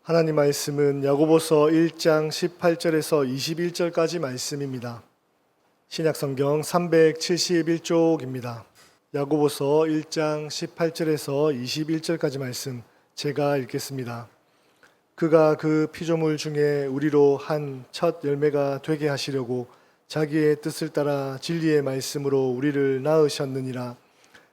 하나님 말씀은 야고보서 1장 18절에서 21절까지 말씀입니다. 신약성경 371쪽입니다. 야고보서 1장 18절에서 21절까지 말씀 제가 읽겠습니다. 그가 그 피조물 중에 우리로 한 첫 열매가 되게 하시려고 자기의 뜻을 따라 진리의 말씀으로 우리를 낳으셨느니라.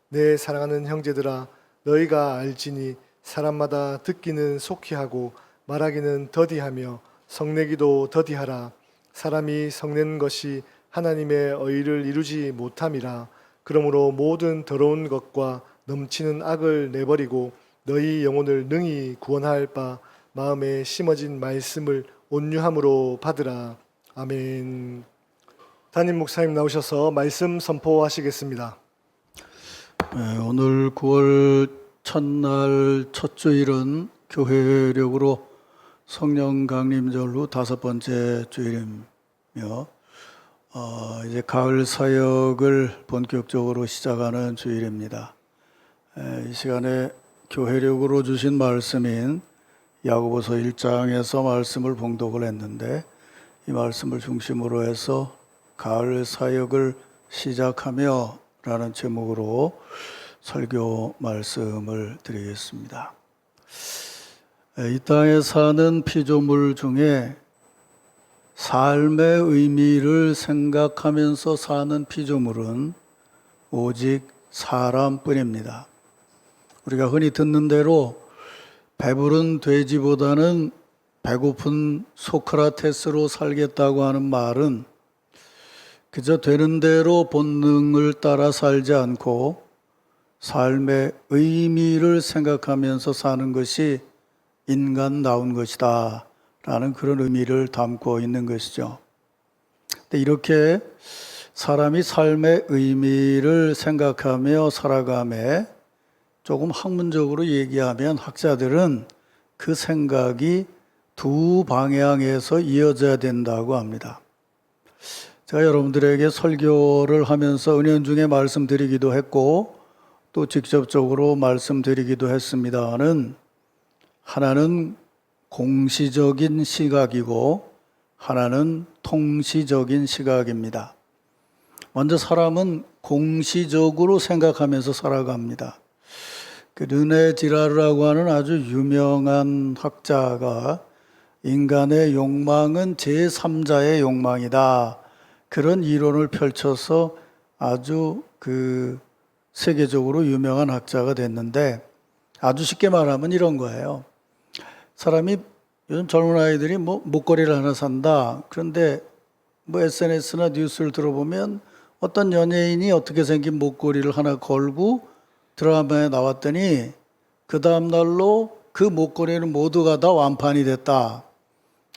내 사랑하는 형제들아, 너희가 알지니 사람마다 듣기는 속히 하고 말하기는 더디하며 성내기도 더디하라. 사람이 성내는 것이 하나님의 의를 이루지 못함이라. 그러므로 모든 더러운 것과 넘치는 악을 내버리고 너희 영혼을 능히 구원할 바 마음에 심어진 말씀을 온유함으로 받으라. 아멘. 담임 목사님 나오셔서 말씀 선포하시겠습니다. 오늘 9월 첫날 첫 주일은 교회력으로 성령 강림절 후 5번째 주일이며 이제 가을 사역을 본격적으로 시작하는 주일입니다. 이 시간에 교회력으로 주신 말씀인 야고보서 1장에서 말씀을 봉독을 했는데, 이 말씀을 중심으로 해서 가을 사역을 시작하며 라는 제목으로 설교 말씀을 드리겠습니다. 이 땅에 사는 피조물 중에 삶의 의미를 생각하면서 사는 피조물은 오직 사람뿐입니다. 우리가 흔히 듣는 대로 배부른 돼지보다는 배고픈 소크라테스로 살겠다고 하는 말은 그저 되는 대로 본능을 따라 살지 않고 삶의 의미를 생각하면서 사는 것이 인간다운 것이다 라는 그런 의미를 담고 있는 것이죠. 근데 이렇게 사람이 삶의 의미를 생각하며 살아가며 조금 학문적으로 얘기하면 학자들은 그 생각이 두 방향에서 이어져야 된다고 합니다. 제가 여러분들에게 설교를 하면서 은연중에 말씀드리기도 했고 또 직접적으로 말씀드리기도 했습니다는, 하나는 공시적인 시각이고 하나는 통시적인 시각입니다. 먼저 사람은 공시적으로 생각하면서 살아갑니다. 그 르네 지라르라고 하는 아주 유명한 학자가 인간의 욕망은 제3자의 욕망이다, 그런 이론을 펼쳐서 아주 세계적으로 유명한 학자가 됐는데, 아주 쉽게 말하면 이런 거예요. 사람이 요즘 젊은 아이들이 목걸이를 하나 산다. 그런데 SNS나 뉴스를 들어보면 어떤 연예인이 어떻게 생긴 목걸이를 하나 걸고 드라마에 나왔더니 그 다음 날로 그 목걸이는 모두가 다 완판이 됐다.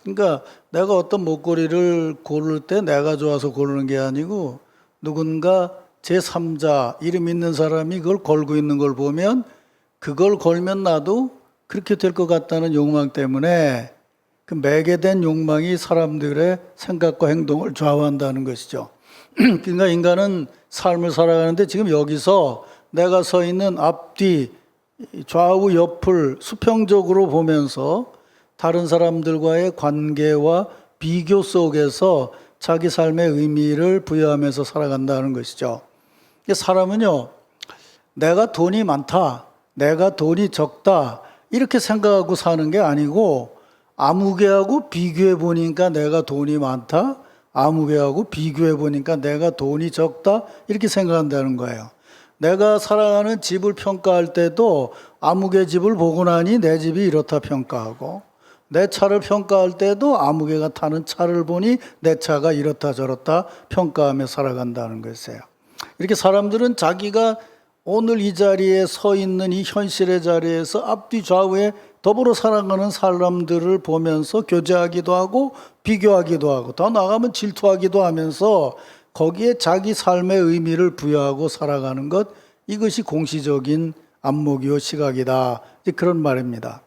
그러니까 내가 어떤 목걸이를 고를 때 내가 좋아서 고르는 게 아니고 누군가 제3자 이름 있는 사람이 그걸 걸고 있는 걸 보면 그걸 걸면 나도 그렇게 될 것 같다는 욕망 때문에 그 매개된 욕망이 사람들의 생각과 행동을 좌우한다는 것이죠. 그러니까 인간은 삶을 살아가는데 지금 여기서 내가 서 있는 앞뒤 좌우 옆을 수평적으로 보면서 다른 사람들과의 관계와 비교 속에서 자기 삶의 의미를 부여하면서 살아간다는 것이죠. 사람은요, 내가 돈이 많다, 내가 돈이 적다 이렇게 생각하고 사는 게 아니고, 아무개하고 비교해 보니까 내가 돈이 많다, 아무개하고 비교해 보니까 내가 돈이 적다 이렇게 생각한다는 거예요. 내가 살아가는 집을 평가할 때도 아무개 집을 보고 나니 내 집이 이렇다 평가하고, 내 차를 평가할 때도 아무개가 타는 차를 보니 내 차가 이렇다 저렇다 평가하며 살아간다는 것이에요. 이렇게 사람들은 자기가 오늘 이 자리에 서 있는 이 현실의 자리에서 앞뒤 좌우에 더불어 살아가는 사람들을 보면서 교제하기도 하고 비교하기도 하고 더 나아가면 질투하기도 하면서 거기에 자기 삶의 의미를 부여하고 살아가는 것, 이것이 공시적인 안목이요 시각이다, 그런 말입니다.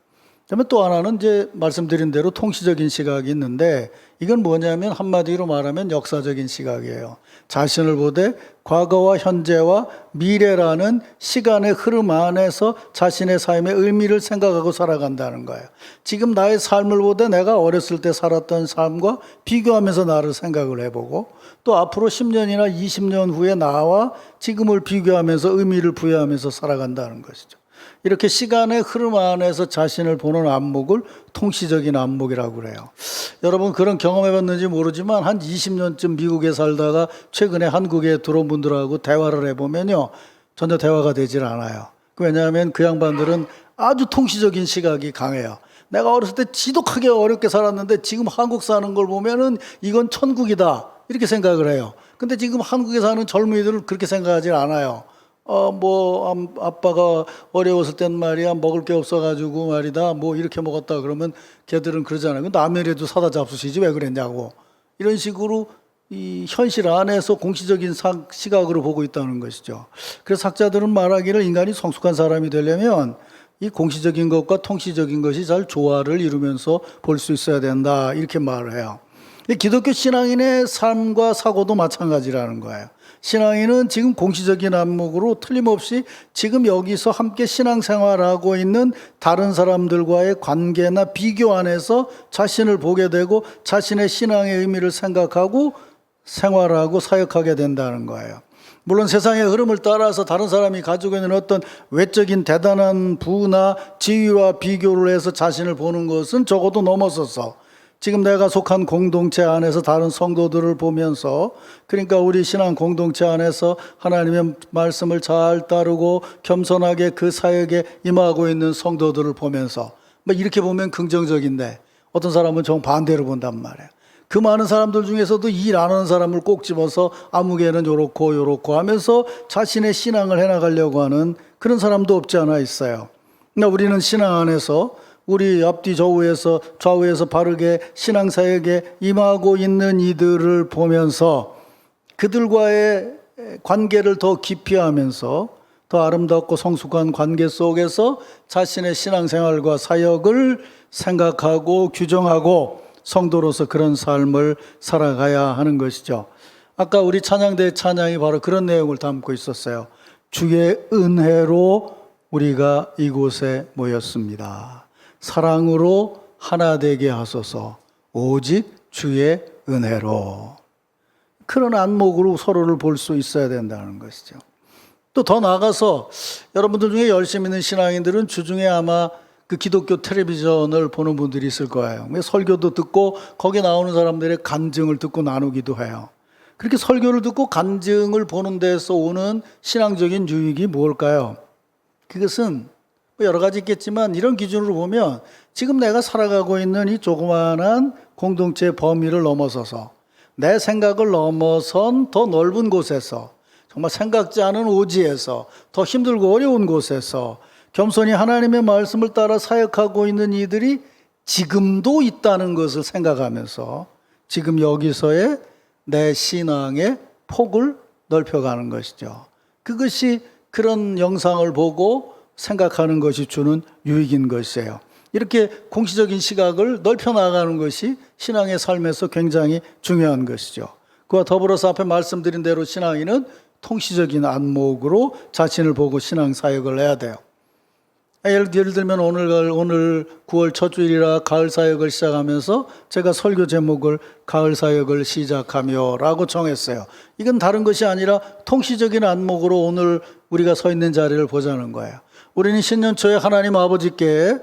그다음에 또 하나는 이제 말씀드린 대로 통시적인 시각이 있는데 이건 뭐냐면 한마디로 말하면 역사적인 시각이에요. 자신을 보되 과거와 현재와 미래라는 시간의 흐름 안에서 자신의 삶의 의미를 생각하고 살아간다는 거예요. 지금 나의 삶을 보되 내가 어렸을 때 살았던 삶과 비교하면서 나를 생각을 해보고 또 앞으로 10년이나 20년 후에 나와 지금을 비교하면서 의미를 부여하면서 살아간다는 것이죠. 이렇게 시간의 흐름 안에서 자신을 보는 안목을 통시적인 안목이라고 그래요. 여러분 그런 경험해봤는지 모르지만 한 20년쯤 미국에 살다가 최근에 한국에 들어온 분들하고 대화를 해보면요. 전혀 대화가 되질 않아요. 왜냐하면 그 양반들은 아주 통시적인 시각이 강해요. 내가 어렸을 때 지독하게 어렵게 살았는데 지금 한국 사는 걸 보면은 이건 천국이다. 이렇게 생각을 해요. 근데 지금 한국에 사는 젊은이들은 그렇게 생각하지 않아요. 아빠가 어려웠을 땐 말이야, 먹을 게 없어가지고 말이다, 뭐 이렇게 먹었다 그러면 걔들은 그러잖아요. 라면이라도 사다 잡수시지 왜 그랬냐고. 이런 식으로 이 현실 안에서 공시적인 시각으로 보고 있다는 것이죠. 그래서 학자들은 말하기를 인간이 성숙한 사람이 되려면 이 공시적인 것과 통시적인 것이 잘 조화를 이루면서 볼 수 있어야 된다. 이렇게 말을 해요. 기독교 신앙인의 삶과 사고도 마찬가지라는 거예요. 신앙인은 지금 공시적인 안목으로 틀림없이 지금 여기서 함께 신앙생활하고 있는 다른 사람들과의 관계나 비교 안에서 자신을 보게 되고 자신의 신앙의 의미를 생각하고 생활하고 사역하게 된다는 거예요. 물론 세상의 흐름을 따라서 다른 사람이 가지고 있는 어떤 외적인 대단한 부나 지위와 비교를 해서 자신을 보는 것은 적어도 넘어서서 지금 내가 속한 공동체 안에서 다른 성도들을 보면서 그러니까 우리 신앙 공동체 안에서 하나님의 말씀을 잘 따르고 겸손하게 그 사역에 임하고 있는 성도들을 보면서 뭐 이렇게 보면 긍정적인데 어떤 사람은 정반대로 본단 말이에요. 그 많은 사람들 중에서도 일 안 하는 사람을 꼭 집어서 아무개는 요렇고 하면서 자신의 신앙을 해나가려고 하는 그런 사람도 없지 않아 있어요. 그러니까 우리는 신앙 안에서 우리 앞뒤 좌우에서 바르게 신앙사역에 임하고 있는 이들을 보면서 그들과의 관계를 더 깊이 하면서 더 아름답고 성숙한 관계 속에서 자신의 신앙생활과 사역을 생각하고 규정하고 성도로서 그런 삶을 살아가야 하는 것이죠. 아까 우리 찬양대 찬양이 바로 그런 내용을 담고 있었어요. 주의 은혜로 우리가 이곳에 모였습니다. 사랑으로 하나 되게 하소서. 오직 주의 은혜로. 그런 안목으로 서로를 볼 수 있어야 된다는 것이죠. 또 더 나아가서 여러분들 중에 열심히 있는 신앙인들은 주중에 아마 그 기독교 텔레비전을 보는 분들이 있을 거예요. 설교도 듣고 거기에 나오는 사람들의 간증을 듣고 나누기도 해요. 그렇게 설교를 듣고 간증을 보는 데서 오는 신앙적인 유익이 뭘까요? 그것은 여러 가지 있겠지만 이런 기준으로 보면 지금 내가 살아가고 있는 이 조그마한 공동체의 범위를 넘어서서 내 생각을 넘어선 더 넓은 곳에서 정말 생각지 않은 오지에서 더 힘들고 어려운 곳에서 겸손히 하나님의 말씀을 따라 사역하고 있는 이들이 지금도 있다는 것을 생각하면서 지금 여기서의 내 신앙의 폭을 넓혀가는 것이죠. 그것이 그런 영상을 보고 생각하는 것이 주는 유익인 것이에요. 이렇게 공시적인 시각을 넓혀 나가는 것이 신앙의 삶에서 굉장히 중요한 것이죠. 그와 더불어서 앞에 말씀드린 대로 신앙인은 통시적인 안목으로 자신을 보고 신앙 사역을 해야 돼요. 예를 들면 오늘 9월 첫 주일이라 가을 사역을 시작하면서 제가 설교 제목을 가을 사역을 시작하며 라고 정했어요. 이건 다른 것이 아니라 통시적인 안목으로 오늘 우리가 서 있는 자리를 보자는 거예요. 우리는 신년 초에 하나님 아버지께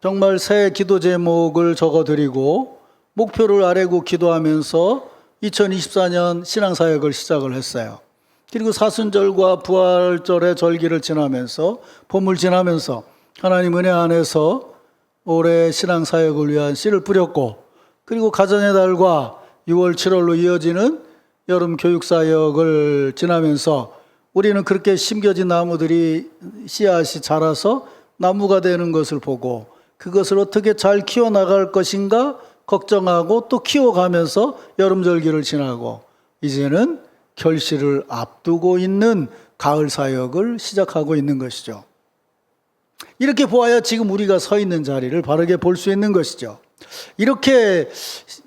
정말 새 기도 제목을 적어드리고 목표를 아뢰고 기도하면서 2024년 신앙사역을 시작을 했어요. 그리고 사순절과 부활절의 절기를 지나면서 봄을 지나면서 하나님 은혜 안에서 올해 신앙사역을 위한 씨를 뿌렸고 그리고 가정의 달과 6월 7월로 이어지는 여름 교육사역을 지나면서 우리는 그렇게 심겨진 나무들이 씨앗이 자라서 나무가 되는 것을 보고 그것을 어떻게 잘 키워나갈 것인가 걱정하고 또 키워가면서 여름절기를 지나고 이제는 결실을 앞두고 있는 가을 사역을 시작하고 있는 것이죠. 이렇게 보아야 지금 우리가 서 있는 자리를 바르게 볼 수 있는 것이죠. 이렇게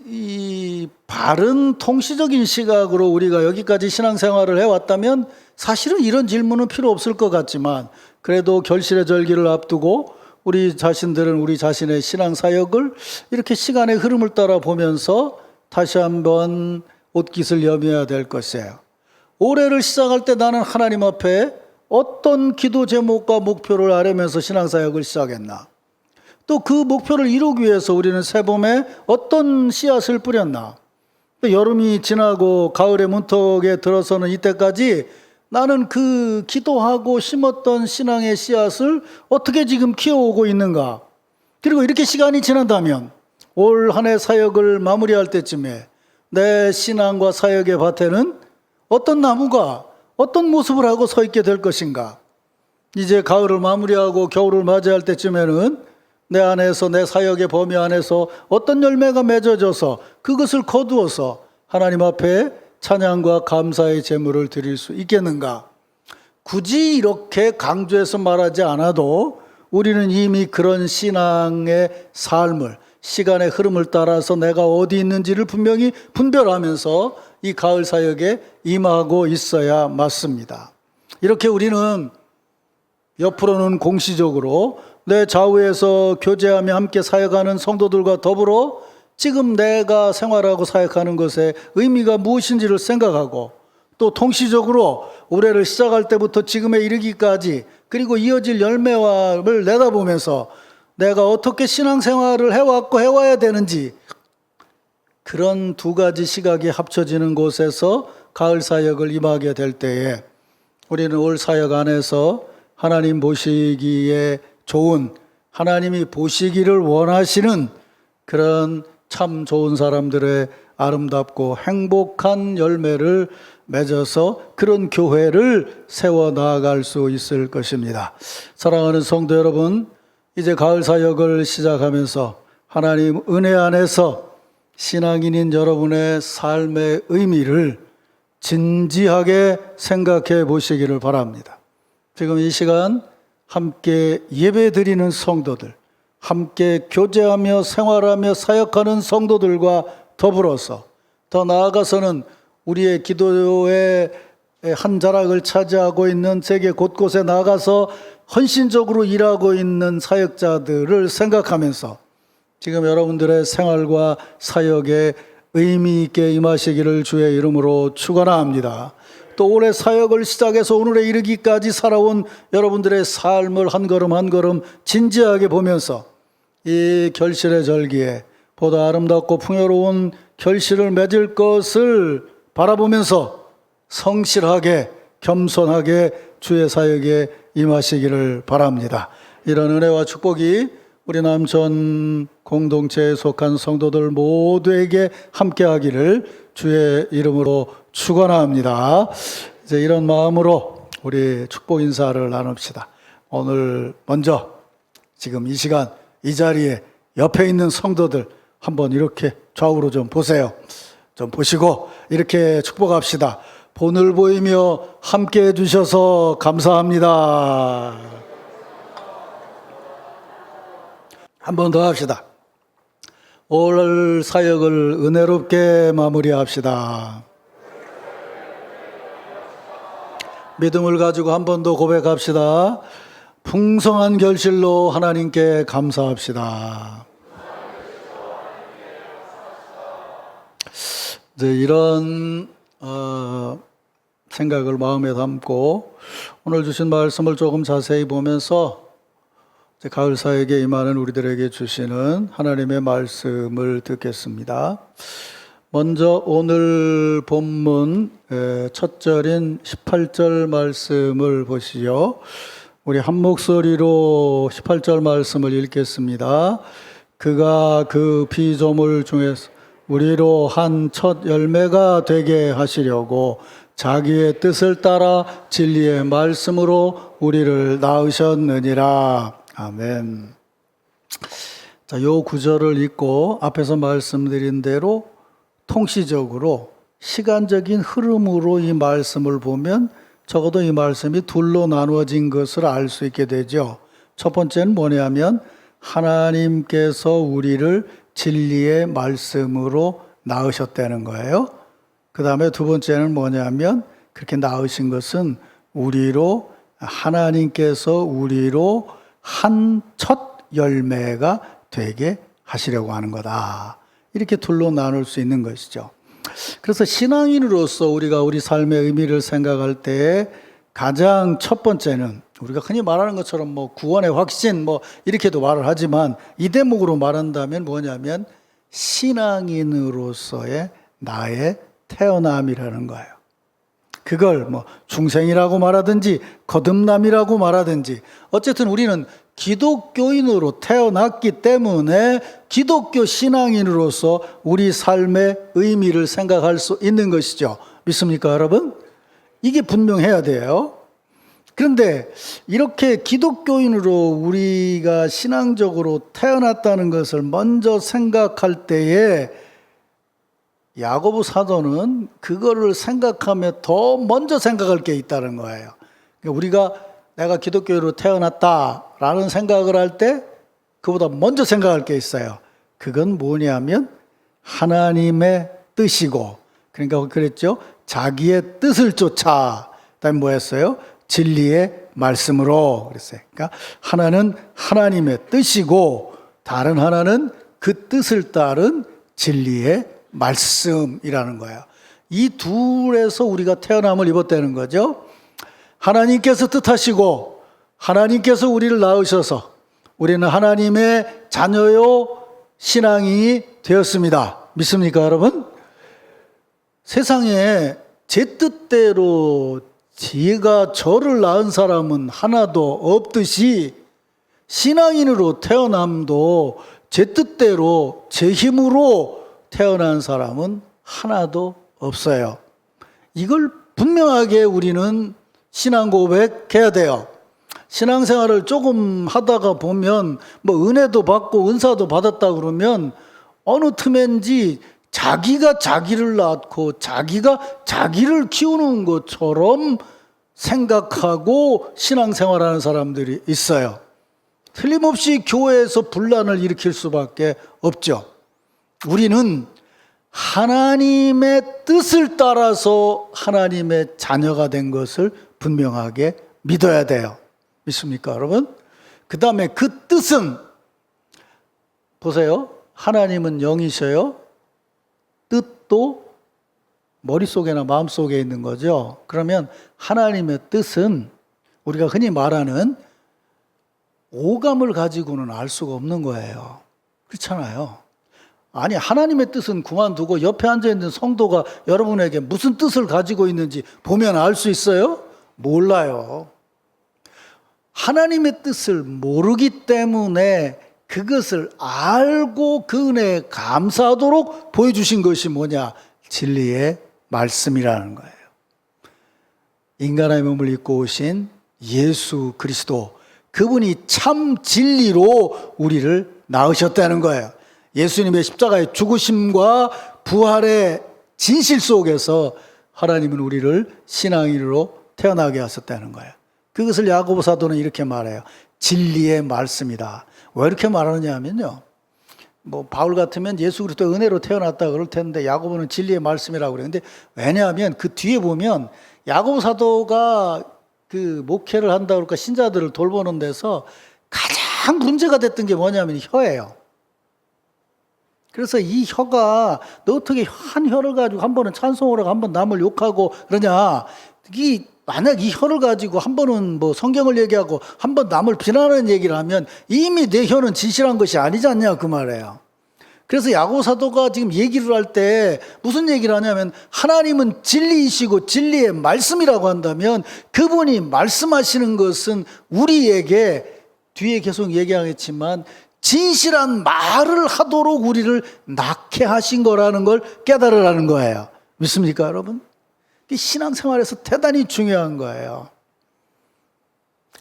이 바른 통시적인 시각으로 우리가 여기까지 신앙생활을 해왔다면 사실은 이런 질문은 필요 없을 것 같지만, 그래도 결실의 절기를 앞두고 우리 자신들은 우리 자신의 신앙 사역을 이렇게 시간의 흐름을 따라 보면서 다시 한번 옷깃을 여며야 될 것이에요. 올해를 시작할 때 나는 하나님 앞에 어떤 기도 제목과 목표를 아뢰면서 신앙 사역을 시작했나? 또 그 목표를 이루기 위해서 우리는 새봄에 어떤 씨앗을 뿌렸나? 여름이 지나고 가을의 문턱에 들어서는 이때까지 나는 그 기도하고 심었던 신앙의 씨앗을 어떻게 지금 키워오고 있는가? 그리고 이렇게 시간이 지난다면 올 한 해 사역을 마무리할 때쯤에 내 신앙과 사역의 밭에는 어떤 나무가 어떤 모습을 하고 서 있게 될 것인가? 이제 가을을 마무리하고 겨울을 맞이할 때쯤에는 내 안에서, 내 사역의 범위 안에서 어떤 열매가 맺어져서 그것을 거두어서 하나님 앞에 찬양과 감사의 제물을 드릴 수 있겠는가? 굳이 이렇게 강조해서 말하지 않아도 우리는 이미 그런 신앙의 삶을, 시간의 흐름을 따라서 내가 어디 있는지를 분명히 분별하면서 이 가을 사역에 임하고 있어야 맞습니다. 이렇게 우리는 옆으로는 공시적으로 내 좌우에서 교제하며 함께 사역하는 성도들과 더불어 지금 내가 생활하고 사역하는 것의 의미가 무엇인지를 생각하고, 또 통시적으로 올해를 시작할 때부터 지금에 이르기까지 그리고 이어질 열매를 내다보면서 내가 어떻게 신앙생활을 해왔고 해와야 되는지, 그런 두 가지 시각이 합쳐지는 곳에서 가을 사역을 임하게 될 때에 우리는 올 사역 안에서 하나님 보시기에 좋은, 하나님이 보시기를 원하시는 그런 참 좋은 사람들의 아름답고 행복한 열매를 맺어서 그런 교회를 세워 나아갈 수 있을 것입니다. 사랑하는 성도 여러분, 이제 가을 사역을 시작하면서 하나님 은혜 안에서 신앙인인 여러분의 삶의 의미를 진지하게 생각해 보시기를 바랍니다. 지금 이 시간 함께 예배 드리는 성도들, 함께 교제하며 생활하며 사역하는 성도들과 더불어서 더 나아가서는 우리의 기도의 한 자락을 차지하고 있는 세계 곳곳에 나가서 헌신적으로 일하고 있는 사역자들을 생각하면서 지금 여러분들의 생활과 사역에 의미 있게 임하시기를 주의 이름으로 축원합니다. 또 올해 사역을 시작해서 오늘에 이르기까지 살아온 여러분들의 삶을 한 걸음 한 걸음 진지하게 보면서 이 결실의 절기에 보다 아름답고 풍요로운 결실을 맺을 것을 바라보면서 성실하게 겸손하게 주의 사역에 임하시기를 바랍니다. 이런 은혜와 축복이 우리 남천 공동체에 속한 성도들 모두에게 함께하기를 주의 이름으로 축원합니다. 이제 이런 마음으로 우리 축복 인사를 나눕시다. 오늘 먼저 지금 이 시간 이 자리에 옆에 있는 성도들 한번 이렇게 좌우로 좀 보세요. 좀 보시고 이렇게 축복합시다. 본을 보이며 함께 해주셔서 감사합니다. 한 번 더 합시다. 올 사역을 은혜롭게 마무리합시다. 믿음을 가지고 한 번 더 고백합시다. 풍성한 결실로 하나님께 감사합시다. 이제 이런 생각을 마음에 담고 오늘 주신 말씀을 조금 자세히 보면서 가을 사역에 임하는 우리들에게 주시는 하나님의 말씀을 듣겠습니다. 먼저 오늘 본문 첫 절인 18절 말씀을 보시죠. 우리 한 목소리로 18절 말씀을 읽겠습니다. 그가 그 피조물 중에서 우리로 한 첫 열매가 되게 하시려고 자기의 뜻을 따라 진리의 말씀으로 우리를 낳으셨느니라. 아멘. 자, 요 구절을 읽고 앞에서 말씀드린 대로 통시적으로 시간적인 흐름으로 이 말씀을 보면 적어도 이 말씀이 둘로 나누어진 것을 알 수 있게 되죠. 첫 번째는 뭐냐면 하나님께서 우리를 진리의 말씀으로 낳으셨다는 거예요. 그 다음에 두 번째는 뭐냐면 그렇게 낳으신 것은 하나님께서 우리로 한 첫 열매가 되게 하시려고 하는 거다. 이렇게 둘로 나눌 수 있는 것이죠. 그래서 신앙인으로서 우리가 우리 삶의 의미를 생각할 때 가장 첫 번째는 우리가 흔히 말하는 것처럼 뭐 구원의 확신 뭐 이렇게도 말을 하지만 이 대목으로 말한다면 뭐냐면 신앙인으로서의 나의 태어남이라는 거예요. 그걸 뭐 중생이라고 말하든지 거듭남이라고 말하든지 어쨌든 우리는 기독교인으로 태어났기 때문에 기독교 신앙인으로서 우리 삶의 의미를 생각할 수 있는 것이죠. 믿습니까, 여러분? 이게 분명해야 돼요. 그런데 이렇게 기독교인으로 우리가 신앙적으로 태어났다는 것을 먼저 생각할 때에 야고보 사도는 그거를 생각하며 더 먼저 생각할 게 있다는 거예요. 그러니까 우리가 내가 기독교인으로 태어났다라는 생각을 할 때 그보다 먼저 생각할 게 있어요. 그건 뭐냐면 하나님의 뜻이고, 그러니까 그랬죠. 자기의 뜻을 쫓아. 그다음에 뭐였어요? 진리의 말씀으로 그랬어요. 그러니까 하나는 하나님의 뜻이고 다른 하나는 그 뜻을 따른 진리의 말씀이라는 거예요. 이 둘에서 우리가 태어남을 입었다는 거죠. 하나님께서 뜻하시고 하나님께서 우리를 낳으셔서 우리는 하나님의 자녀요 신앙인이 되었습니다. 믿습니까, 여러분? 세상에 제 뜻대로 제가 저를 낳은 사람은 하나도 없듯이 신앙인으로 태어남도 제 뜻대로 제 힘으로 태어난 사람은 하나도 없어요. 이걸 분명하게 우리는 신앙 고백해야 돼요. 신앙생활을 조금 하다가 보면 뭐 은혜도 받고 은사도 받았다 그러면 어느 틈엔지 자기가 자기를 낳고 자기가 자기를 키우는 것처럼 생각하고 신앙생활하는 사람들이 있어요. 틀림없이 교회에서 분란을 일으킬 수밖에 없죠. 우리는 하나님의 뜻을 따라서 하나님의 자녀가 된 것을 분명하게 믿어야 돼요. 믿습니까, 여러분? 그 다음에 그 뜻은 보세요. 하나님은 영이셔요. 뜻도 머릿속에나 마음속에 있는 거죠. 그러면 하나님의 뜻은 우리가 흔히 말하는 오감을 가지고는 알 수가 없는 거예요. 그렇잖아요. 아니, 하나님의 뜻은 그만두고 옆에 앉아있는 성도가 여러분에게 무슨 뜻을 가지고 있는지 보면 알 수 있어요? 몰라요. 하나님의 뜻을 모르기 때문에 그것을 알고 그 은혜에 감사하도록 보여주신 것이 뭐냐? 진리의 말씀이라는 거예요. 인간의 몸을 입고 오신 예수 그리스도, 그분이 참 진리로 우리를 낳으셨다는 거예요. 예수님의 십자가의 죽으심과 부활의 진실 속에서 하나님은 우리를 신앙인으로 태어나게 하셨다는 거예요. 그것을 야고보 사도는 이렇게 말해요. 진리의 말씀이다. 왜 이렇게 말하느냐 하면요, 뭐 바울 같으면 예수 그리스도 은혜로 태어났다 그럴 텐데 야고보는 진리의 말씀이라고 그래요. 근데 왜냐하면 그 뒤에 보면 야고보 사도가 그 목회를 한다 그럴까 신자들을 돌보는 데서 가장 문제가 됐던 게 뭐냐면 혀예요. 그래서 이 혀가 너 어떻게 한 혀를 가지고 한 번은 찬송을 하고 한 번 남을 욕하고 그러냐. 만약 이 혀를 가지고 한 번은 뭐 성경을 얘기하고 한 번 남을 비난하는 얘기를 하면 이미 내 혀는 진실한 것이 아니지 않냐 그 말이에요. 그래서 야고보 사도가 지금 얘기를 할 때 무슨 얘기를 하냐면 하나님은 진리이시고 진리의 말씀이라고 한다면 그분이 말씀하시는 것은 우리에게 뒤에 계속 얘기하겠지만 진실한 말을 하도록 우리를 낳게 하신 거라는 걸 깨달으라는 거예요. 믿습니까, 여러분? 신앙생활에서 대단히 중요한 거예요.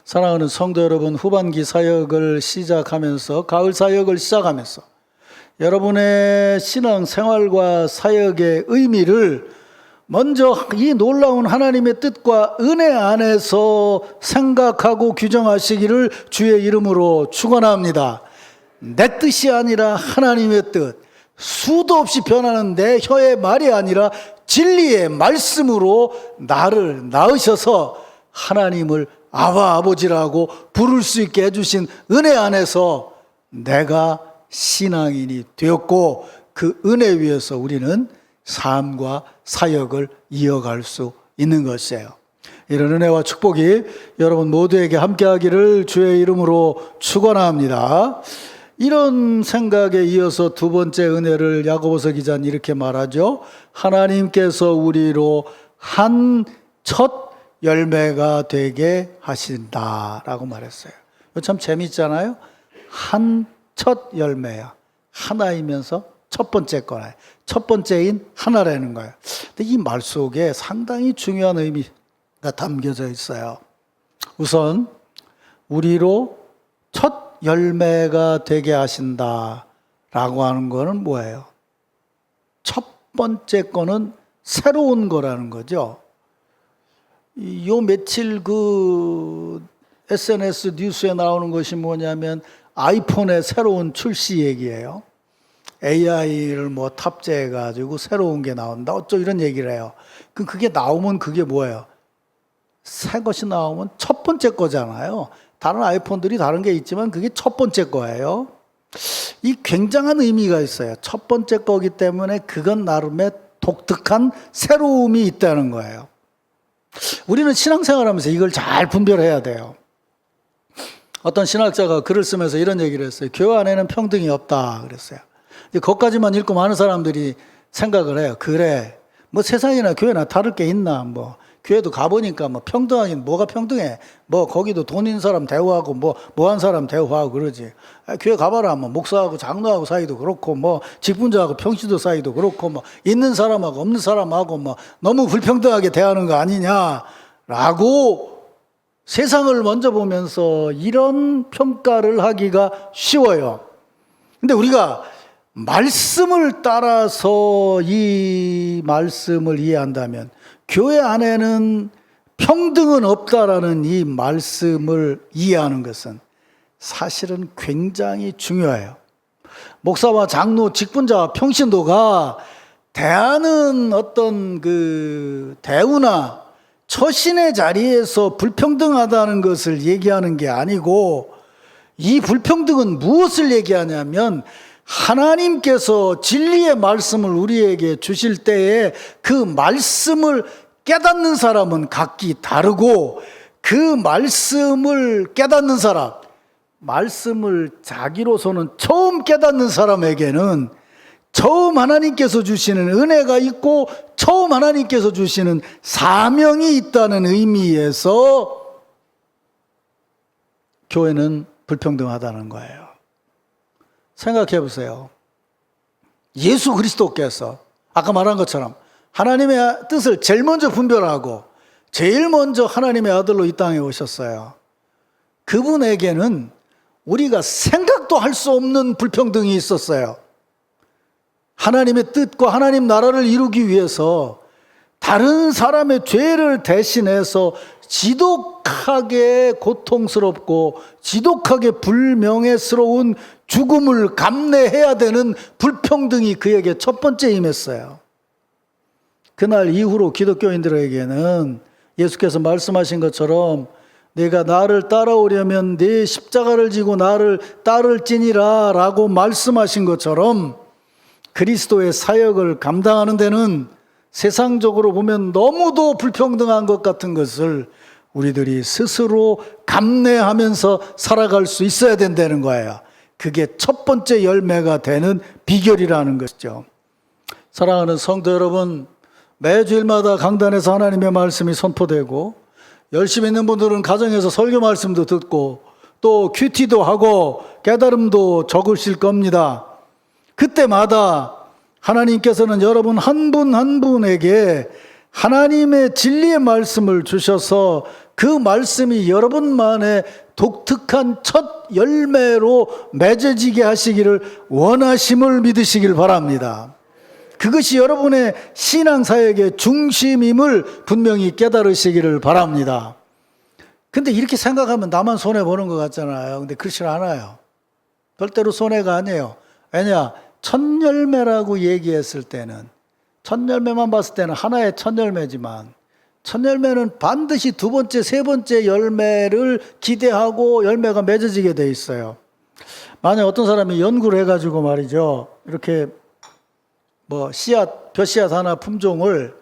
사랑하는 성도 여러분, 후반기 사역을 시작하면서, 가을 사역을 시작하면서 여러분의 신앙생활과 사역의 의미를 먼저 이 놀라운 하나님의 뜻과 은혜 안에서 생각하고 규정하시기를 주의 이름으로 축원합니다. 내 뜻이 아니라 하나님의 뜻, 수도 없이 변하는 내 혀의 말이 아니라 진리의 말씀으로 나를 낳으셔서 하나님을 아바 아버지라고 부를 수 있게 해주신 은혜 안에서 내가 신앙인이 되었고, 그 은혜 위에서 우리는 삶과 사역을 이어갈 수 있는 것이에요. 이런 은혜와 축복이 여러분 모두에게 함께하기를 주의 이름으로 축원합니다. 이런 생각에 이어서 두 번째 은혜를 야고보서 기자는 이렇게 말하죠. 하나님께서 우리로 한 첫 열매가 되게 하신다라고 말했어요. 이거 참 재밌잖아요. 한 첫 열매야. 하나이면서 첫 번째 거라. 첫 번째인 하나라는 거예요. 근데 이 말 속에 상당히 중요한 의미가 담겨져 있어요. 우선 우리로 첫 열매가 되게 하신다라고 하는 거는 뭐예요? 첫 번째 거는 새로운 거라는 거죠. 요 며칠 그 SNS 뉴스에 나오는 것이 뭐냐면 아이폰의 새로운 출시 얘기예요. AI를 뭐 탑재해가지고 새로운 게 나온다. 어쩌 이런 얘기를 해요. 그게 나오면 그게 뭐예요? 새 것이 나오면 첫 번째 거잖아요. 다른 아이폰들이 다른 게 있지만 그게 첫 번째 거예요. 이 굉장한 의미가 있어요. 첫 번째 거기 때문에 그건 나름의 독특한 새로움이 있다는 거예요. 우리는 신앙생활하면서 이걸 잘 분별해야 돼요. 어떤 신학자가 글을 쓰면서 이런 얘기를 했어요. 교회 안에는 평등이 없다 그랬어요. 거기까지만 읽고 많은 사람들이 생각을 해요. 그래, 뭐 세상이나 교회나 다를 게 있나? 뭐 교회도 가보니까 뭐 평등하긴 뭐가 평등해? 뭐 거기도 돈 있는 사람 대우하고 뭐한 사람 대우하고 그러지. 교회 가봐라, 뭐 목사하고 장로하고 사이도 그렇고 뭐 직분자하고 평신도 사이도 그렇고 뭐 있는 사람하고 없는 사람하고 뭐 너무 불평등하게 대하는 거 아니냐라고 세상을 먼저 보면서 이런 평가를 하기가 쉬워요. 근데 우리가 말씀을 따라서 이 말씀을 이해한다면 교회 안에는 평등은 없다라는 이 말씀을 이해하는 것은 사실은 굉장히 중요해요. 목사와 장로, 직분자와 평신도가 대하는 어떤 그 대우나 처신의 자리에서 불평등하다는 것을 얘기하는 게 아니고, 이 불평등은 무엇을 얘기하냐면 하나님께서 진리의 말씀을 우리에게 주실 때에 그 말씀을 깨닫는 사람은 각기 다르고, 그 말씀을 깨닫는 사람, 말씀을 자기로서는 처음 깨닫는 사람에게는 처음 하나님께서 주시는 은혜가 있고 처음 하나님께서 주시는 사명이 있다는 의미에서 교회는 불평등하다는 거예요. 생각해 보세요. 예수 그리스도께서 아까 말한 것처럼 하나님의 뜻을 제일 먼저 분별하고 제일 먼저 하나님의 아들로 이 땅에 오셨어요. 그분에게는 우리가 생각도 할 수 없는 불평등이 있었어요. 하나님의 뜻과 하나님 나라를 이루기 위해서 다른 사람의 죄를 대신해서 지독하게 고통스럽고 지독하게 불명예스러운 죽음을 감내해야 되는 불평등이 그에게 첫 번째 임했어요. 그날 이후로 기독교인들에게는 예수께서 말씀하신 것처럼 내가 나를 따라오려면 네 십자가를 지고 나를 따를지니라 라고 말씀하신 것처럼 그리스도의 사역을 감당하는 데는 세상적으로 보면 너무도 불평등한 것 같은 것을 우리들이 스스로 감내하면서 살아갈 수 있어야 된다는 거예요. 그게 첫 번째 열매가 되는 비결이라는 것이죠. 사랑하는 성도 여러분, 매주일마다 강단에서 하나님의 말씀이 선포되고 열심히 있는 분들은 가정에서 설교 말씀도 듣고 또 큐티도 하고 깨달음도 적으실 겁니다. 그때마다 하나님께서는 여러분 한 분 한 분에게 하나님의 진리의 말씀을 주셔서 그 말씀이 여러분만의 독특한 첫 열매로 맺어지게 하시기를 원하심을 믿으시길 바랍니다. 그것이 여러분의 신앙사역의 중심임을 분명히 깨달으시기를 바랍니다. 근데 이렇게 생각하면 나만 손해보는 것 같잖아요. 근데 그렇지 않아요. 절대로 손해가 아니에요. 왜냐? 첫 열매라고 얘기했을 때는, 첫 열매만 봤을 때는 하나의 첫 열매지만, 첫 열매는 반드시 두 번째, 세 번째 열매를 기대하고 열매가 맺어지게 돼 있어요. 만약 어떤 사람이 연구를 해가지고 말이죠, 이렇게 씨앗, 벼씨앗 하나 품종을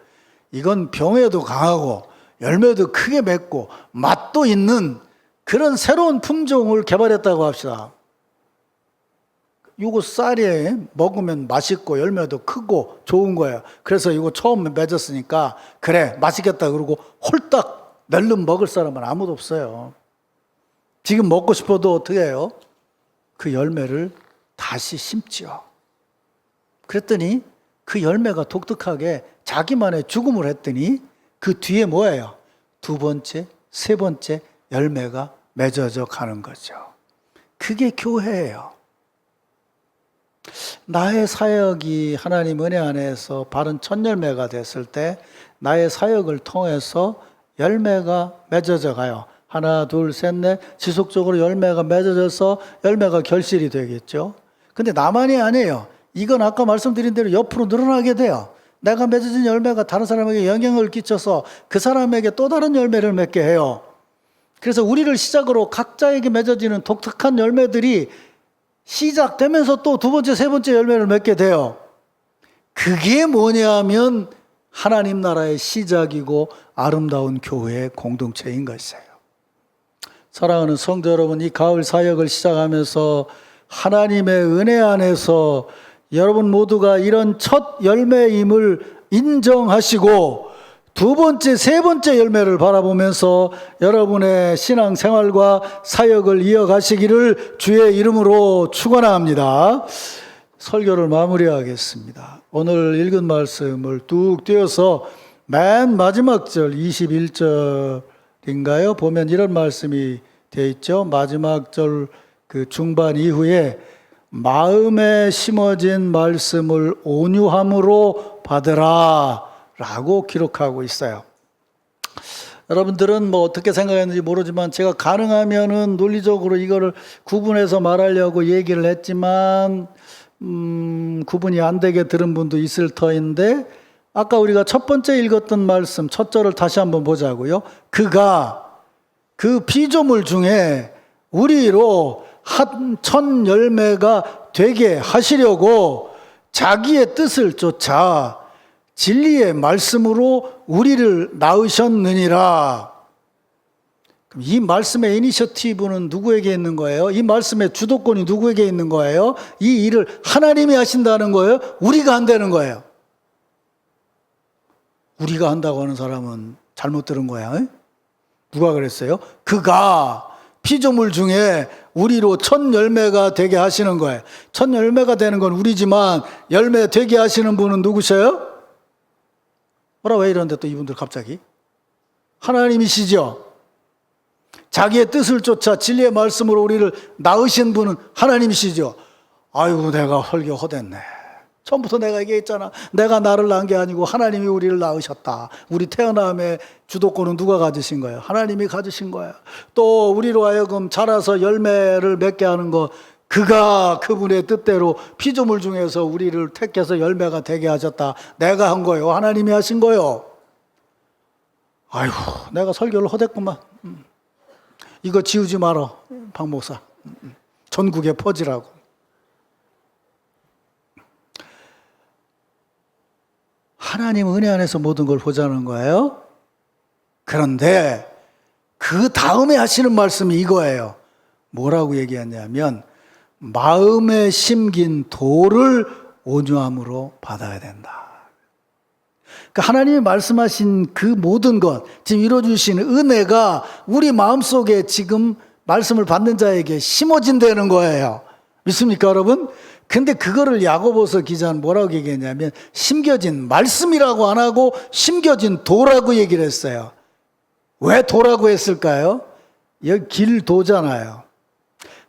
이건 병에도 강하고 열매도 크게 맺고 맛도 있는 그런 새로운 품종을 개발했다고 합시다. 이거 쌀에 먹으면 맛있고 열매도 크고 좋은 거예요. 그래서 이거 처음 맺었으니까 그래 맛있겠다 그러고 홀딱 낼름 먹을 사람은 아무도 없어요. 지금 먹고 싶어도 어떻게 해요? 그 열매를 다시 심지요. 그랬더니 그 열매가 독특하게 자기만의 죽음을 했더니 그 뒤에 뭐예요? 두 번째, 세 번째 열매가 맺어져 가는 거죠. 그게 교회예요. 나의 사역이 하나님 은혜 안에서 바른 첫 열매가 됐을 때 나의 사역을 통해서 열매가 맺어져 가요. 하나, 둘, 셋, 넷 지속적으로 열매가 맺어져서 열매가 결실이 되겠죠. 근데 나만이 아니에요. 이건 아까 말씀드린 대로 옆으로 늘어나게 돼요. 내가 맺어진 열매가 다른 사람에게 영향을 끼쳐서 그 사람에게 또 다른 열매를 맺게 해요. 그래서 우리를 시작으로 각자에게 맺어지는 독특한 열매들이 시작되면서 또 두 번째, 세 번째 열매를 맺게 돼요. 그게 뭐냐면 하나님 나라의 시작이고 아름다운 교회의 공동체인 것이에요. 사랑하는 성도 여러분, 이 가을 사역을 시작하면서 하나님의 은혜 안에서 여러분 모두가 이런 첫 열매임을 인정하시고 두 번째, 세 번째 열매를 바라보면서 여러분의 신앙생활과 사역을 이어가시기를 주의 이름으로 축원합니다. 설교를 마무리하겠습니다. 오늘 읽은 말씀을 뚝 띄어서 맨 마지막 절 21절인가요? 보면 이런 말씀이 되어 있죠. 마지막 절 그 중반 이후에 마음에 심어진 말씀을 온유함으로 받으라 라고 기록하고 있어요. 여러분들은 어떻게 생각했는지 모르지만 제가 가능하면은 논리적으로 이거를 구분해서 말하려고 얘기를 했지만 구분이 안 되게 들은 분도 있을 터인데 아까 우리가 첫 번째 읽었던 말씀 첫 절을 다시 한번 보자고요. 그가 그 피조물 중에 우리로 한 첫 열매가 되게 하시려고 자기의 뜻을 쫓아 진리의 말씀으로 우리를 낳으셨느니라. 그럼 이 말씀의 이니셔티브는 누구에게 있는 거예요? 이 말씀의 주도권이 누구에게 있는 거예요? 이 일을 하나님이 하신다는 거예요? 우리가 한다는 거예요? 우리가 한다고 하는 사람은 잘못 들은 거야. 누가 그랬어요? 그가 피조물 중에 우리로 첫 열매가 되게 하시는 거예요. 첫 열매가 되는 건 우리지만 열매 되게 하시는 분은 누구셔요? 왜 이러는데 또 이분들 갑자기? 하나님이시죠. 자기의 뜻을 쫓아 진리의 말씀으로 우리를 낳으신 분은 하나님이시죠. 아이고 내가 설교 헛됐네. 처음부터 내가 얘기했잖아. 내가 나를 낳은 게 아니고 하나님이 우리를 낳으셨다. 우리 태어남의 주도권은 누가 가지신 거예요? 하나님이 가지신 거예요. 또 우리로 하여금 자라서 열매를 맺게 하는 거 그가 그분의 뜻대로 피조물 중에서 우리를 택해서 열매가 되게 하셨다. 내가 한 거예요. 하나님이 하신 거예요. 아이고 내가 설교를 헛했구만. 이거 지우지 마라 박 목사. 전국에 퍼지라고. 하나님 은혜 안에서 모든 걸 보자는 거예요. 그런데 그 다음에 하시는 말씀이 이거예요. 뭐라고 얘기했냐면 마음에 심긴 도를 온유함으로 받아야 된다. 그러니까 하나님이 말씀하신 그 모든 것, 지금 이루어주신 은혜가 우리 마음속에 지금 말씀을 받는 자에게 심어진다는 거예요. 믿습니까 여러분? 근데 그거를 야고보서 기자는 뭐라고 얘기했냐면 심겨진 말씀이라고 안 하고 심겨진 도라고 얘기를 했어요. 왜 도라고 했을까요? 여기 길도잖아요.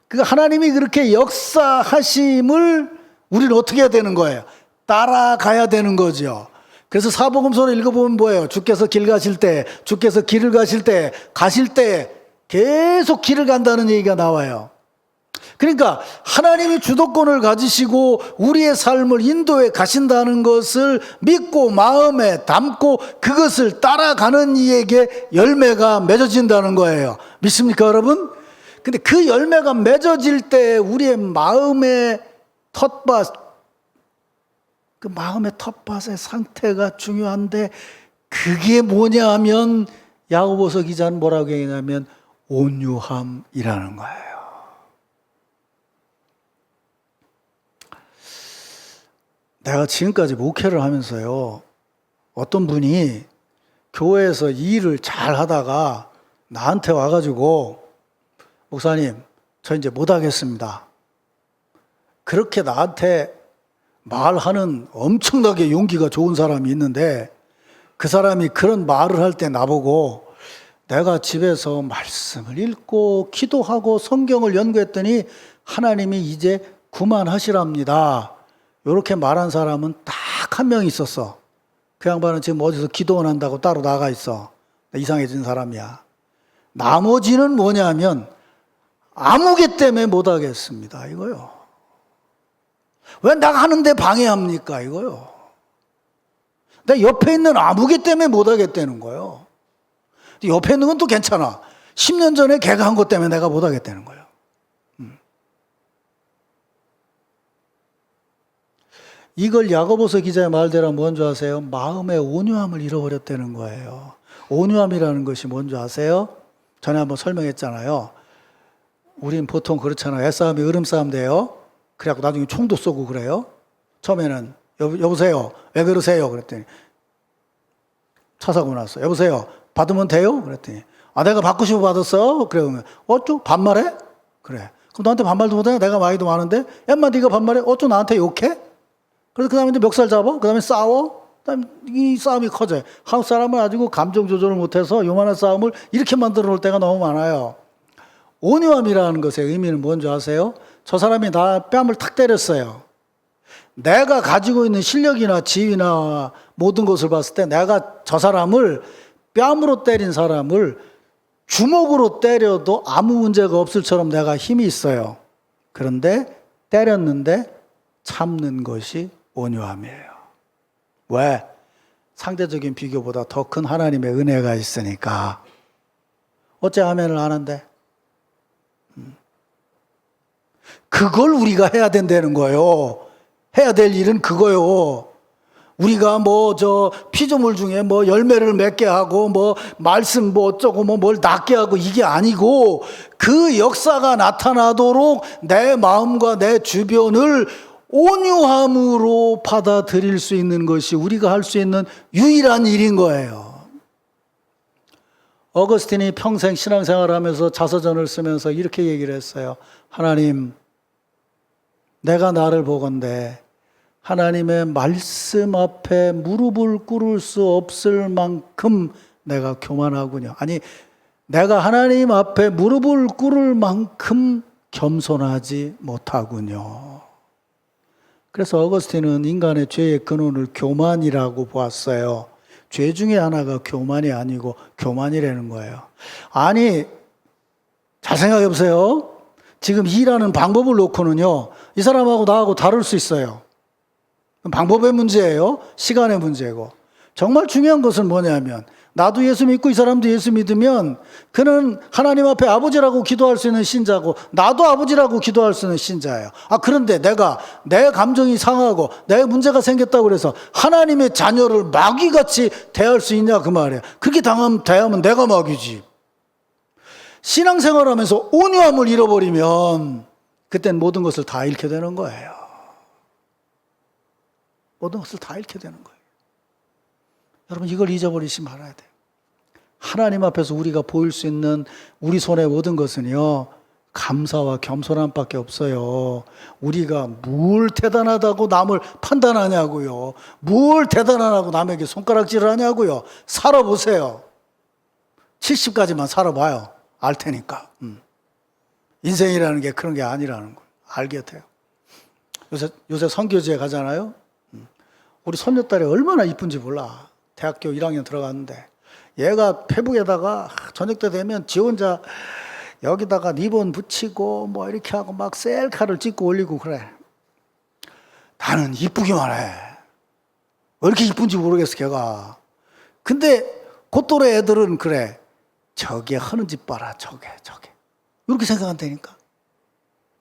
그 하나님이 그렇게 역사하심을 우리는 어떻게 해야 되는 거예요? 따라가야 되는 거죠. 그래서 사복음서를 읽어보면 뭐예요? 주께서 길 가실 때, 주께서 길을 가실 때 계속 길을 간다는 얘기가 나와요. 그러니까 하나님이 주도권을 가지시고 우리의 삶을 인도해 가신다는 것을 믿고 마음에 담고 그것을 따라가는 이에게 열매가 맺어진다는 거예요. 믿습니까, 여러분? 근데 그 열매가 맺어질 때 우리의 마음의 텃밭, 그 마음의 텃밭의 상태가 중요한데 그게 뭐냐 하면 야고보서 기자는 뭐라고 얘기하냐면 온유함이라는 거예요. 내가 지금까지 목회를 하면서요, 어떤 분이 교회에서 일을 잘 하다가 나한테 와가지고 목사님, 저 이제 못하겠습니다. 그렇게 나한테 말하는 엄청나게 용기가 좋은 사람이 있는데 그 사람이 그런 말을 할 때 나보고 내가 집에서 말씀을 읽고 기도하고 성경을 연구했더니 하나님이 이제 그만하시랍니다. 이렇게 말한 사람은 딱 한 명 있었어. 그 양반은 지금 어디서 기도원 한다고 따로 나가 있어. 이상해진 사람이야. 나머지는 뭐냐면 아무개 때문에 못하겠습니다. 이거요. 왜 내가 하는데 방해합니까? 이거요. 내 옆에 있는 아무개 때문에 못하겠다는 거예요. 옆에 있는 건 또 괜찮아. 10년 전에 걔가 한 것 때문에 내가 못하겠다는 거예요. 이걸 야고보서 기자의 말대로 뭔지 아세요? 마음의 온유함을 잃어버렸다는 거예요. 온유함이라는 것이 뭔지 아세요? 전에 한번 설명했잖아요. 우린 보통 그렇잖아요. 애싸움이 으름싸움 돼요. 그래갖고 나중에 총도 쏘고 그래요. 처음에는 여보세요. 왜 그러세요? 그랬더니 차 사고 났어. 여보세요. 받으면 돼요? 그랬더니 내가 받고 싶어 받았어. 그러면 어쭈 반말해? 그래. 그럼 너한테 반말도 못해? 내가 많이도 많은데 엠마 네가 반말해? 어쭈 나한테 욕해? 그래서 그 다음에 이제 멱살 잡아? 그 다음에 싸워? 그 다음에 이 싸움이 커져요. 한국 사람은 아주 감정 조절을 못해서 요만한 싸움을 이렇게 만들어 놓을 때가 너무 많아요. 온유함이라는 것의 의미는 뭔지 아세요? 저 사람이 나 뺨을 탁 때렸어요. 내가 가지고 있는 실력이나 지위나 모든 것을 봤을 때 내가 저 사람을 뺨으로 때린 사람을 주먹으로 때려도 아무 문제가 없을 처럼 내가 힘이 있어요. 그런데 때렸는데 참는 것이 온유함이에요. 왜? 상대적인 비교보다 더 큰 하나님의 은혜가 있으니까. 어째 아멘을 안 한대? 그걸 우리가 해야 된다는 거예요. 해야 될 일은 그거요. 우리가 피조물 중에 열매를 맺게 하고 말씀 어쩌고 뭘 낫게 하고 이게 아니고 그 역사가 나타나도록 내 마음과 내 주변을 온유함으로 받아들일 수 있는 것이 우리가 할 수 있는 유일한 일인 거예요. 어거스틴이 평생 신앙생활을 하면서 자서전을 쓰면서 이렇게 얘기를 했어요. 하나님, 내가 나를 보건대 하나님의 말씀 앞에 무릎을 꿇을 수 없을 만큼 내가 교만하군요. 아니, 내가 하나님 앞에 무릎을 꿇을 만큼 겸손하지 못하군요. 그래서 어거스틴은 인간의 죄의 근원을 교만이라고 보았어요. 죄 중에 하나가 교만이 아니고 교만이라는 거예요. 아니, 잘 생각해 보세요. 지금 일하는 방법을 놓고는요, 이 사람하고 나하고 다를 수 있어요. 방법의 문제예요. 시간의 문제고. 정말 중요한 것은 뭐냐면 나도 예수 믿고 이 사람도 예수 믿으면 그는 하나님 앞에 아버지라고 기도할 수 있는 신자고 나도 아버지라고 기도할 수 있는 신자예요. 그런데 내가 내 감정이 상하고 내 문제가 생겼다고 그래서 하나님의 자녀를 마귀같이 대할 수 있냐 그 말이에요. 그렇게 대하면 내가 마귀지. 신앙생활하면서 온유함을 잃어버리면 그땐 모든 것을 다 잃게 되는 거예요. 모든 것을 다 잃게 되는 거예요. 여러분 이걸 잊어버리지 말아야 돼요. 하나님 앞에서 우리가 보일 수 있는 우리 손의 모든 것은요, 감사와 겸손함밖에 없어요. 우리가 뭘 대단하다고 남을 판단하냐고요. 뭘 대단하다고 남에게 손가락질을 하냐고요. 살아보세요. 70까지만 살아봐요. 알 테니까. 인생이라는 게 그런 게 아니라는 거 알게 돼요. 요새 선교지에 가잖아요. 우리 손녀딸이 얼마나 이쁜지 몰라. 대학교 1학년 들어갔는데 얘가 페북에다가 저녁 때 되면 지 혼자 여기다가 리본 붙이고 뭐 이렇게 하고 막 셀카를 찍고 올리고 그래. 나는 이쁘기만 해. 왜 이렇게 이쁜지 모르겠어 걔가. 근데 그 또래 애들은 그래. 저게 하는 짓 봐라. 저게 이렇게 생각한다니까.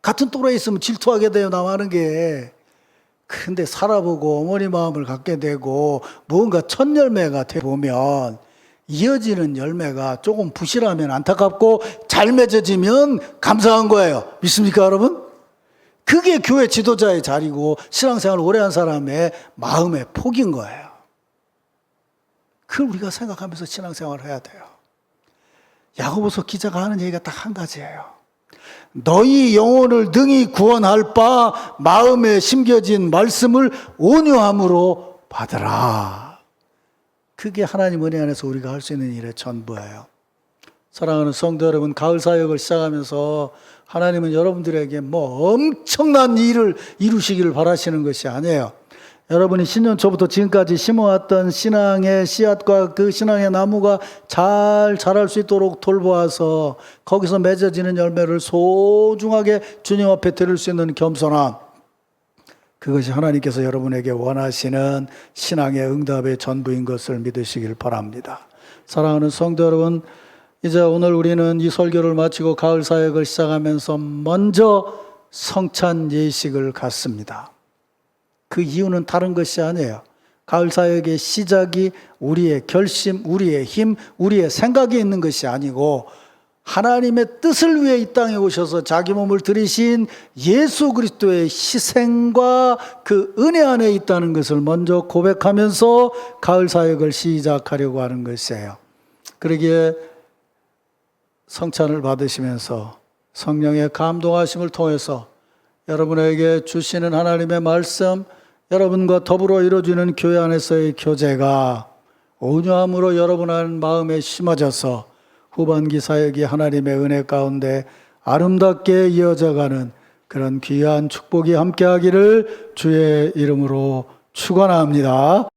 같은 또래에 있으면 질투하게 돼요. 나 하는 게. 근데 살아보고 어머니 마음을 갖게 되고 뭔가 첫 열매가 되보면 이어지는 열매가 조금 부실하면 안타깝고 잘 맺어지면 감사한 거예요. 믿습니까 여러분? 그게 교회 지도자의 자리고 신앙생활 오래 한 사람의 마음의 폭인 거예요. 그걸 우리가 생각하면서 신앙생활을 해야 돼요. 야고보서 기자가 하는 얘기가 딱 한 가지예요. 너희 영혼을 능히 구원할 바 마음에 심겨진 말씀을 온유함으로 받으라. 그게 하나님 은혜 안에서 우리가 할 수 있는 일의 전부예요. 사랑하는 성도 여러분, 가을 사역을 시작하면서 하나님은 여러분들에게 뭐 엄청난 일을 이루시기를 바라시는 것이 아니에요. 여러분이 신년 초부터 지금까지 심어왔던 신앙의 씨앗과 그 신앙의 나무가 잘 자랄 수 있도록 돌보아서 거기서 맺어지는 열매를 소중하게 주님 앞에 드릴 수 있는 겸손함, 그것이 하나님께서 여러분에게 원하시는 신앙의 응답의 전부인 것을 믿으시길 바랍니다. 사랑하는 성도 여러분, 이제 오늘 우리는 이 설교를 마치고 가을 사역을 시작하면서 먼저 성찬 예식을 갖습니다. 그 이유는 다른 것이 아니에요. 가을 사역의 시작이 우리의 결심, 우리의 힘, 우리의 생각에 있는 것이 아니고 하나님의 뜻을 위해 이 땅에 오셔서 자기 몸을 들이신 예수 그리스도의 희생과 그 은혜 안에 있다는 것을 먼저 고백하면서 가을 사역을 시작하려고 하는 것이에요. 그러기에 성찬을 받으시면서 성령의 감동하심을 통해서 여러분에게 주시는 하나님의 말씀, 여러분과 더불어 이루어지는 교회 안에서의 교제가 온유함으로 여러분 안 마음에 심어져서 후반기 사역이 하나님의 은혜 가운데 아름답게 이어져가는 그런 귀한 축복이 함께하기를 주의 이름으로 축원합니다.